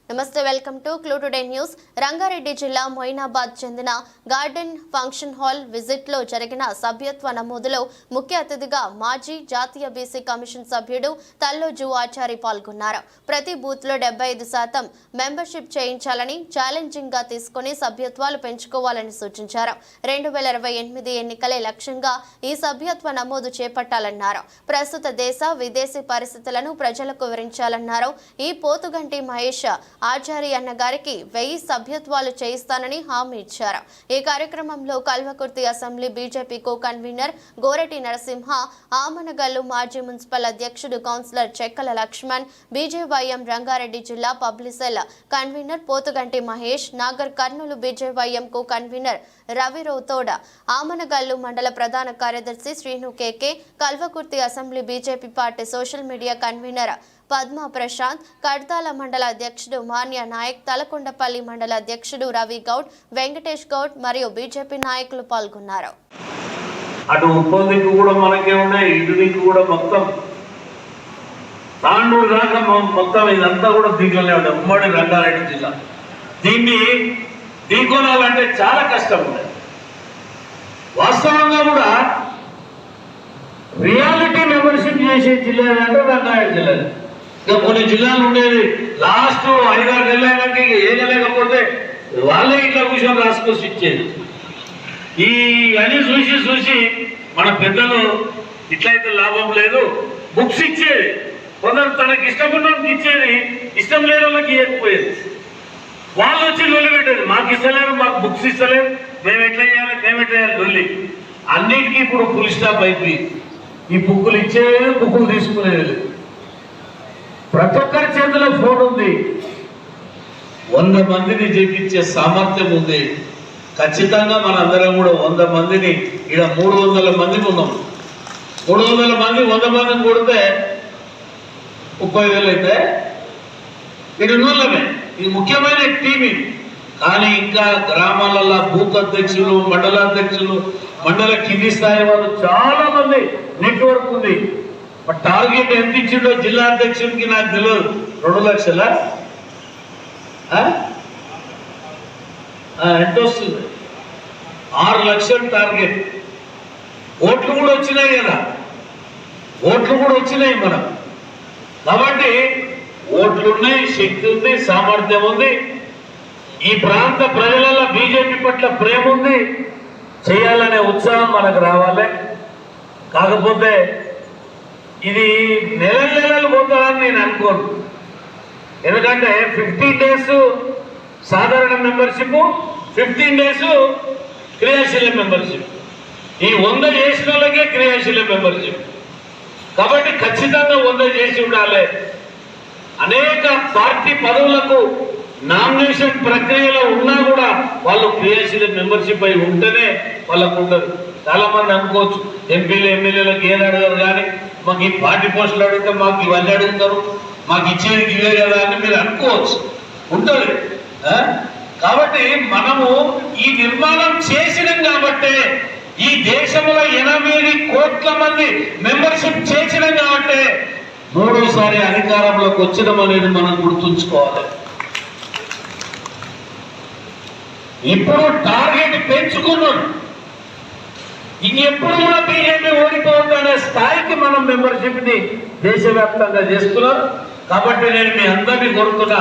నమస్తే welcome to clue today news. Rangareddy జిల్లా మొయినాబాద్ చెందిన గార్డెన్ ఫంక్షన్ హాల్ విజిట్ లో జరిగిన సభ్యత్వ నమోదులో ముఖ్య అతిథిగా మాజీ జాతీయ బీసీ కమిషన్ సభ్యుడు తల్లోజు ఆచారి పాల్గొన్నారు. ప్రతి బూత్ లో 75% మెంబర్షిప్ చేయించాలని ఛాలెంజింగ్ గా తీసుకుని సభ్యత్వాలు పెంచుకోవాలని సూచించారు. 2028 ఎన్నికలే లక్ష్యంగా ఈ సభ్యత్వ నమోదు చేపట్టాలన్నారు. ప్రస్తుత దేశ విదేశీ పరిస్థితులను ప్రజలకు వివరించాలన్నారు. ఈ పోతుగంటి మహేష్ ఆచారి అన్న గారికి 1000 సభ్యత్వాలు చేయిస్తానని హామీ ఇచ్చారు. ఈ కార్యక్రమంలో Kalwakurthy assembly BJP co convener Gorati Narasimha, Amanagallu మాజీ మున్సిపల్ అధ్యక్షుడు కౌన్సిలర్ చెక్కల లక్ష్మణ్, బీజేవైఎం రంగారెడ్డి జిల్లా public cell convener Pothuganti Mahesh, Nagar Kurnool BJYM co convener Ravi Rothoda, Amanagallu mandal ప్రధాన కార్యదర్శి Srinu KK, Kalwakurthy assembly BJP party social media convener Padma Prashanth, Kadthal mandal అధ్యక్షుడు మాన్య నాయక్, తలకొండపల్లి మండల అధ్యక్షుడు రవి గౌడ్, వెంకటేష్ గౌడ్ మరియు బీజేపీ నాయకులు పాల్గొన్నారు. అటు ఉప్పందికి కూడా మనకే ఉన్నాయి, ఇటుదికి కూడా మొత్తం తాండూరు దాకా మొత్తం ఇదంతా కూడా దీంట్లోనే ఉన్నాయి. ఉమ్మడి రంగారెడ్డి జిల్లా. దీన్ని ఢీకొనాలంటే చాలా కష్టం ఉంది. వాస్తవంగా కూడా రియాలిటీ మెంబర్షిప్ చేసే జిల్లా అంటే రంగారెడ్డి జిల్లా. ఇక కొన్ని జిల్లాలు ఉండేది లాస్ట్ 5-6 నెలలకి ఏగలేకపోతే వాళ్ళే ఇట్లా కూర్చొని రాసుకొచ్చి ఇచ్చేది. ఈ అని చూసి మన పెద్దలు ఇట్లయితే లాభం లేదు, బుక్స్ ఇచ్చేది. కొందరు తనకి ఇష్టపడిన ఇచ్చేది, ఇష్టం లేని వాళ్ళకి ఇవ్వకపోయేది. వాళ్ళు వచ్చి లొల్లి పెట్టేది, మాకు ఇస్తలేరు, మాకు బుక్స్ ఇస్తలేరు, మేము ఎట్లా చేయాలి లొల్లి. అన్నిటికీ ఇప్పుడు ఫుల్ స్టాప్ అయిపోయి ఈ బుక్కులు ఇచ్చేది, బుక్కులు తీసుకునేది. ప్రతి ఒక్కరి చేతిలో ఫోన్ ఉంది. 100 మందిని చేపించే సామర్థ్యం ఉంది. ఖచ్చితంగా మనందరం కూడా 100 మందిని, ఇక్కడ 300 మందిని ఉన్నాం. 300 మంది 100 మందిని కొడితే 30,000 అయితే ఇది ఉన్నోళ్ళమే. ఇది ముఖ్యమైన టీం ఇది. కానీ ఇంకా గ్రామాలలో బూత్ అధ్యక్షులు, మండలాధ్యక్షులు, మండల కింది స్థాయి వాళ్ళు చాలా మంది నెట్వర్క్ ఉంది. టార్గెట్ ఎంత ఇచ్చిండో జిల్లా అధ్యక్షుడికి నాకు తెలియదు. 2 లక్షల ఎంత వస్తుంది? 6 లక్షలు టార్గెట్. ఓట్లు కూడా వచ్చినాయి కదా, ఓట్లు కూడా వచ్చినాయి మనం. కాబట్టి ఓట్లున్నాయి, శక్తి ఉంది, సామర్థ్యం ఉంది. ఈ ప్రాంత ప్రజలలో బీజేపీ పట్ల ప్రేమ ఉంది. చేయాలనే ఉత్సాహం మనకు రావాలి. కాకపోతే ఇది నెలలు పోతారని నేను అనుకోను. ఎందుకంటే 15 days సాధారణ మెంబర్షిప్, 15 days క్రియాశీల మెంబర్షిప్. ఈ 100 చేసిన వాళ్ళకే క్రియాశీల మెంబర్షిప్. కాబట్టి ఖచ్చితంగా 100 చేసి ఉండాలి. అనేక పార్టీ పదవులకు నామినేషన్ ప్రక్రియలో ఉన్నా కూడా వాళ్ళు క్రియాశీల మెంబర్షిప్ అయి ఉంటేనే వాళ్ళకు ఉండదు. చాలా మంది అనుకోవచ్చు ఎంపీలు ఎమ్మెల్యేలకు ఏది అడగరు, కానీ మాకు ఈ పార్టీ పోస్టులు అడిగితే మాకు ఇవన్నీ అడుగుతారు, మాకు ఇచ్చేది ఇవే కదా అని మీరు అనుకోవచ్చు. ఉంటుంది. కాబట్టి మనము ఈ నిర్మాణం చేసినాం కాబట్టి, ఈ దేశంలో 8 కోట్ల మంది మెంబర్షిప్ చేసినాం కాబట్టి మూడోసారి అధికారంలోకి వచ్చినాం అనేది మనం గుర్తుంచుకోవాలి. ఇప్పుడు టార్గెట్ పెంచుకున్నాడు. ఇంకెప్పుడు కూడా బీజేపీ ఓడిపోతుందనే స్థాయికి మనం మెంబర్షిప్ ని దేశవ్యాప్తంగా చేస్తున్నారు. కాబట్టి నేను మీ అందరినీ కోరుతున్నా,